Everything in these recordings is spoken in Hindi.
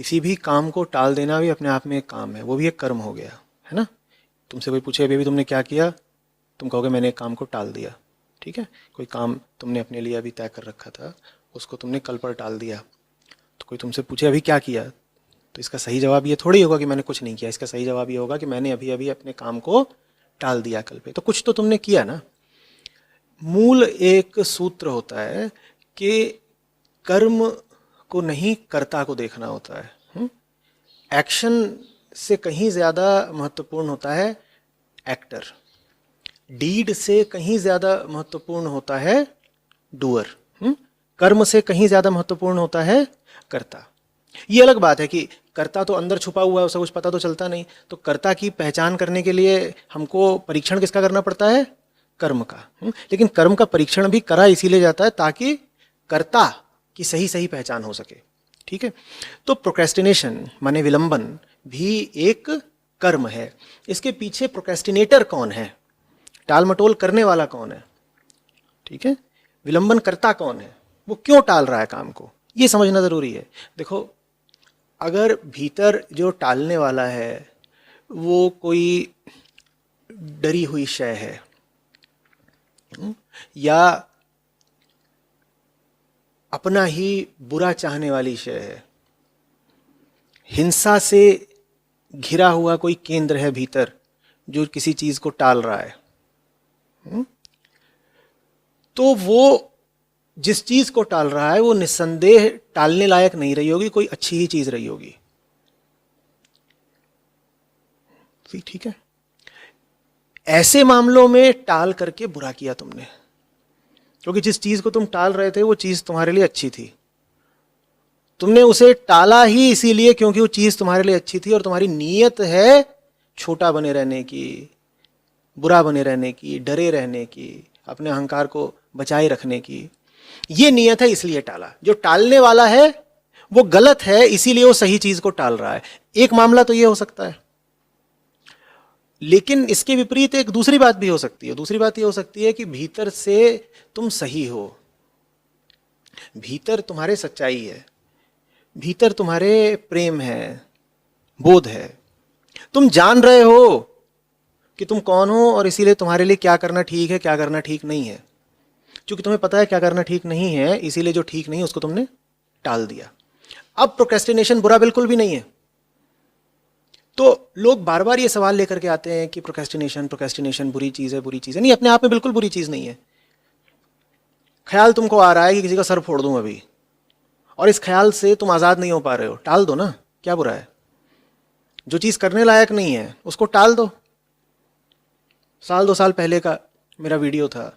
किसी भी काम को टाल देना भी अपने आप में एक काम है, वो भी एक कर्म हो गया, है ना। तुमसे कोई पूछे अभी अभी तुमने क्या किया, तुम कहोगे मैंने एक काम को टाल दिया, ठीक है। कोई काम तुमने अपने लिए अभी तय कर रखा था, उसको तुमने कल पर टाल दिया। तो कोई तुमसे पूछे अभी क्या किया, तो इसका सही जवाब ये थोड़ी होगा कि मैंने कुछ नहीं किया। इसका सही जवाब ये होगा कि मैंने अभी अभी अपने काम को टाल दिया कल पे। तो कुछ तो तुमने किया ना। मूल एक सूत्र होता है कि कर्म को नहीं कर्ता को देखना होता है। एक्शन से कहीं ज़्यादा महत्वपूर्ण होता है एक्टर, डीड से कहीं ज़्यादा महत्वपूर्ण होता है डूअर, कर्म से कहीं ज़्यादा महत्वपूर्ण होता है कर्ता। ये अलग बात है कि कर्ता तो अंदर छुपा हुआ है, उसे कुछ पता तो चलता नहीं। तो कर्ता की पहचान करने के लिए हमको परीक्षण किसका करना पड़ता है, कर्म का। लेकिन कर्म का परीक्षण भी करा इसीलिए जाता है ताकि कर्ता की सही सही पहचान हो सके, ठीक है। तो प्रोक्रेस्टिनेशन माने विलंबन भी एक कर्म है। इसके पीछे प्रोक्रेस्टिनेटर कौन है, टाल मटोल करने वाला कौन है, ठीक है। विलंबन करता कौन है, वो क्यों टाल रहा है काम को, ये समझना जरूरी है। देखो, अगर भीतर जो टालने वाला है वो कोई डरी हुई शय है, या अपना ही बुरा चाहने वाली शय है, हिंसा से घिरा हुआ कोई केंद्र है भीतर जो किसी चीज को टाल रहा है, तो वो जिस चीज को टाल रहा है वो निस्संदेह टालने लायक नहीं रही होगी, कोई अच्छी ही चीज रही होगी। ठीक है। ऐसे मामलों में टाल करके बुरा किया तुमने, क्योंकि जिस चीज को तुम टाल रहे थे वो चीज तुम्हारे लिए अच्छी थी। तुमने उसे टाला ही इसीलिए क्योंकि वो चीज तुम्हारे लिए अच्छी थी और तुम्हारी नीयत है छोटा बने रहने की, बुरा बने रहने की, डरे रहने की, अपने अहंकार को बचाए रखने की। ये नीयत है इसलिए टाला। जो टालने वाला है वो गलत है इसीलिए वो सही चीज को टाल रहा है। एक मामला तो ये हो सकता है। लेकिन इसके विपरीत एक दूसरी बात भी हो सकती है। दूसरी बात ये हो सकती है कि भीतर से तुम सही हो, भीतर तुम्हारे सच्चाई है, भीतर तुम्हारे प्रेम है, बोध है, तुम जान रहे हो कि तुम कौन हो और इसीलिए तुम्हारे लिए क्या करना ठीक है क्या करना ठीक नहीं है। क्योंकि तुम्हें पता है क्या करना ठीक नहीं है, इसीलिए जो ठीक नहीं है उसको तुमने टाल दिया। अब प्रोक्रेस्टिनेशन बुरा बिल्कुल भी नहीं है। तो लोग बार बार ये सवाल लेकर के आते हैं कि प्रोक्रेस्टिनेशन प्रोक्रेस्टिनेशन बुरी चीज है, बुरी चीज है। नहीं, अपने आप में बिल्कुल बुरी चीज नहीं है। ख्याल तुमको आ रहा है कि किसी का सर फोड़ दूं अभी, और इस ख्याल से तुम आजाद नहीं हो पा रहे हो, टाल दो ना, क्या बुरा है। जो चीज करने लायक नहीं है उसको टाल दो। साल 2 साल पहले का मेरा वीडियो था,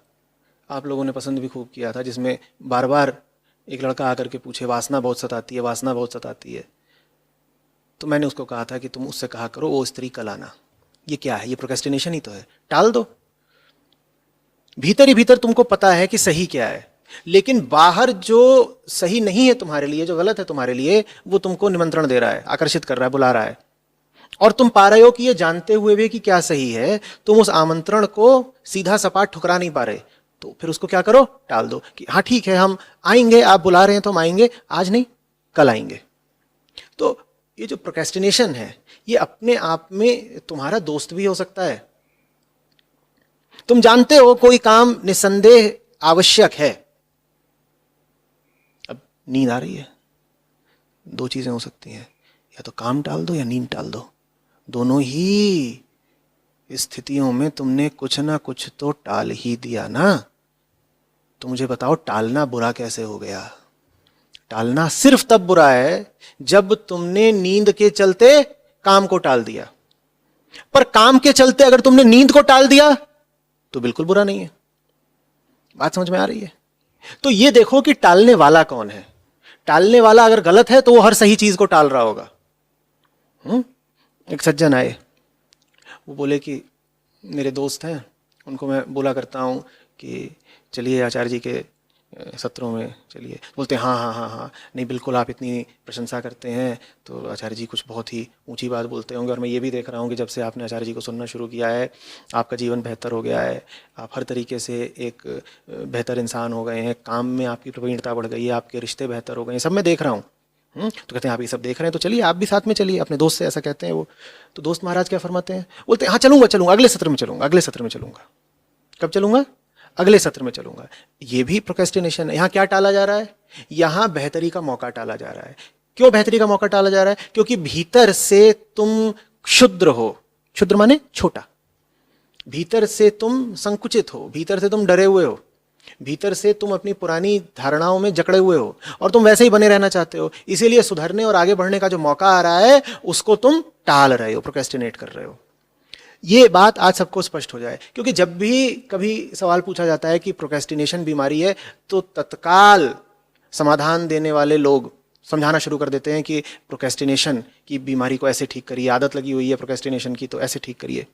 आप लोगों ने पसंद भी खूब किया था, जिसमें बार बार एक लड़का आकर के पूछे वासना बहुत सताती है, वासना बहुत सताती है। तो मैंने उसको कहा था कि तुम उससे कहा करो वो स्त्री कल आना। ये क्या है, ये प्रोक्रेस्टिनेशन ही तो है। टाल दो। भीतर ही भीतर तुमको पता है कि सही क्या है, लेकिन बाहर जो सही नहीं है तुम्हारे लिए, जो गलत है तुम्हारे लिए, वो तुमको निमंत्रण दे रहा है, आकर्षित कर रहा है, बुला रहा है। और तुम पा रहे हो कि ये जानते हुए भी कि क्या सही है, तुम उस आमंत्रण को सीधा सपाट ठुकरा नहीं पा रहे। तो फिर उसको क्या करो, टाल दो कि हाँ ठीक है हम आएंगे, आप बुला रहे हैं तो हम आएंगे, आज नहीं कल आएंगे। तो ये जो प्रोक्रेस्टिनेशन है ये अपने आप में तुम्हारा दोस्त भी हो सकता है। तुम जानते हो कोई काम निस्संदेह आवश्यक है, अब नींद आ रही है, 2 चीजें हो सकती हैं, या तो काम टाल दो या नींद टाल दो। दोनों ही स्थितियों में तुमने कुछ ना कुछ तो टाल ही दिया ना। तो मुझे बताओ टालना बुरा कैसे हो गया। टालना सिर्फ तब बुरा है जब तुमने नींद के चलते काम को टाल दिया। पर काम के चलते अगर तुमने नींद को टाल दिया तो बिल्कुल बुरा नहीं है। बात समझ में आ रही है। तो ये देखो कि टालने वाला कौन है। टालने वाला अगर गलत है तो वो हर सही चीज को टाल रहा होगा। एक सज्जन आए, वो बोले कि मेरे दोस्त हैं, उनको मैं बोला करता हूं कि चलिए आचार्य जी के सत्रों में चलिए। बोलते हैं हाँ हाँ हाँ हाँ, नहीं बिल्कुल, आप इतनी प्रशंसा करते हैं तो आचार्य जी कुछ बहुत ही ऊंची बात बोलते होंगे। और मैं ये भी देख रहा हूँ कि जब से आपने आचार्य जी को सुनना शुरू किया है आपका जीवन बेहतर हो गया है, आप हर तरीके से एक बेहतर इंसान हो गए हैं, काम में आपकी प्रवीणता बढ़ गई है, आपके रिश्ते बेहतर हो गए हैं, सब मैं देख रहा हूँ। तो कहते हैं आप ये सब देख रहे हैं तो चलिए आप भी साथ में चलिए। अपने दोस्त से ऐसा कहते हैं वो। तो दोस्त महाराज क्या फरमाते हैं, बोलते हैं हाँ चलूंगा चलूंगा, अगले सत्र में चलूंगा, अगले सत्र में चलूंगा। कब चलूंगा? अगले सत्र में चलूंगा। ये भी प्रोक्रेस्टिनेशन है। यहाँ क्या टाला जा रहा है? यहाँ बेहतरी का मौका टाला जा रहा है। क्यों बेहतरी का मौका टाला जा रहा है? क्योंकि भीतर से तुम क्षुद्र हो। क्षुद्र माने छोटा। भीतर से तुम संकुचित हो, भीतर से तुम डरे हुए हो, भीतर से तुम अपनी पुरानी धारणाओं में जकड़े हुए हो और तुम वैसे ही बने रहना चाहते हो। इसीलिए सुधरने और आगे बढ़ने का जो मौका आ रहा है उसको तुम टाल रहे हो, प्रोक्रेस्टिनेट कर रहे हो। ये बात आज सबको स्पष्ट हो जाए, क्योंकि जब भी कभी सवाल पूछा जाता है कि प्रोक्रेस्टिनेशन बीमारी है तो तत्काल समाधान देने वाले लोग समझाना शुरू कर देते हैं कि प्रोक्रेस्टिनेशन की बीमारी को ऐसे ठीक करिए, आदत लगी हुई है प्रोक्रेस्टिनेशन की तो ऐसे ठीक करिए।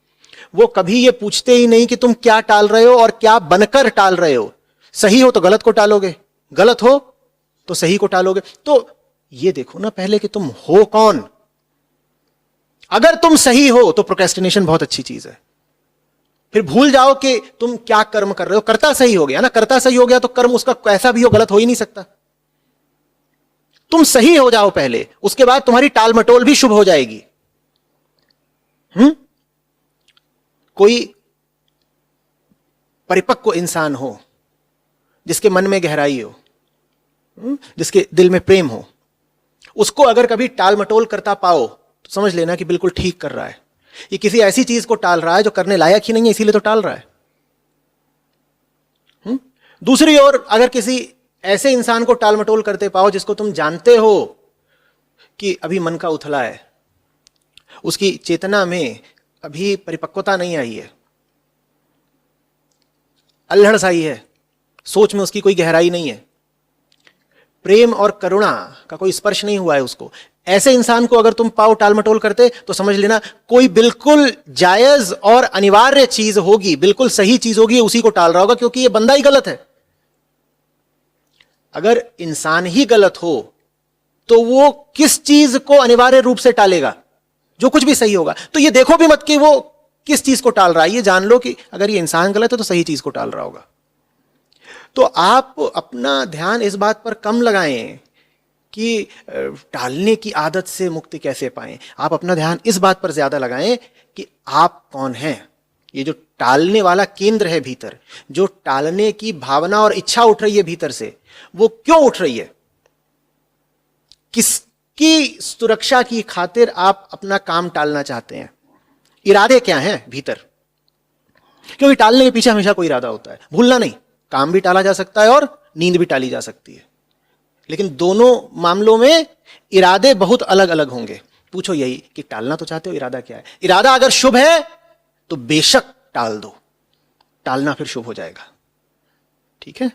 वो कभी ये पूछते ही नहीं कि तुम क्या टाल रहे हो और क्या बनकर टाल रहे हो। सही हो तो गलत को टालोगे, गलत हो तो सही को टालोगे। तो ये देखो ना पहले कि तुम हो कौन। अगर तुम सही हो तो प्रोक्रेस्टिनेशन बहुत अच्छी चीज है। फिर भूल जाओ कि तुम क्या कर्म कर रहे हो। कर्ता सही हो गया ना, कर्ता सही हो गया तो कर्म उसका कैसा भी हो गलत हो ही नहीं सकता। तुम सही हो जाओ पहले, उसके बाद तुम्हारी टाल मटोल भी शुभ हो जाएगी। कोई परिपक्व इंसान हो, जिसके मन में गहराई हो, जिसके दिल में प्रेम हो, उसको अगर कभी टाल मटोल करता पाओ तो समझ लेना कि बिल्कुल ठीक कर रहा है। ये किसी ऐसी चीज को टाल रहा है जो करने लायक ही नहीं है, इसीलिए तो टाल रहा है। दूसरी ओर अगर किसी ऐसे इंसान को टाल मटोल करते पाओ जिसको तुम जानते हो कि अभी मन का उथला है, उसकी चेतना में अभी परिपक्वता नहीं आई है, अल्हड़ सा है, सोच में उसकी कोई गहराई नहीं है, प्रेम और करुणा का कोई स्पर्श नहीं हुआ है उसको, ऐसे इंसान को अगर तुम पाओ टाल मटोल करते तो समझ लेना कोई बिल्कुल जायज और अनिवार्य चीज होगी, बिल्कुल सही चीज होगी, उसी को टाल रहा होगा, क्योंकि यह बंदा ही गलत है। अगर इंसान ही गलत हो तो वो किस चीज को अनिवार्य रूप से टालेगा? जो कुछ भी सही होगा। तो ये देखो भी मत कि वो किस चीज को टाल रहा है, ये जान लो कि अगर ये इंसान गलत है तो सही चीज को टाल रहा होगा। तो आप अपना ध्यान इस बात पर कम लगाएं कि टालने की आदत से मुक्ति कैसे पाएं। आप अपना ध्यान इस बात पर ज्यादा लगाएं कि आप कौन हैं। ये जो टालने वाला केंद्र है भीतर, जो टालने की भावना और इच्छा उठ रही है भीतर से, वो क्यों उठ रही है? किसकी सुरक्षा की खातिर आप अपना काम टालना चाहते हैं? इरादे क्या हैं भीतर? क्योंकि टालने के पीछे हमेशा कोई इरादा होता है। भूलना नहीं, काम भी टाला जा सकता है और नींद भी टाली जा सकती है, लेकिन दोनों मामलों में इरादे बहुत अलग अलग होंगे। पूछो यही कि टालना तो चाहते हो, इरादा क्या है? इरादा अगर शुभ है तो बेशक टाल दो, टालना फिर शुभ हो जाएगा। ठीक है।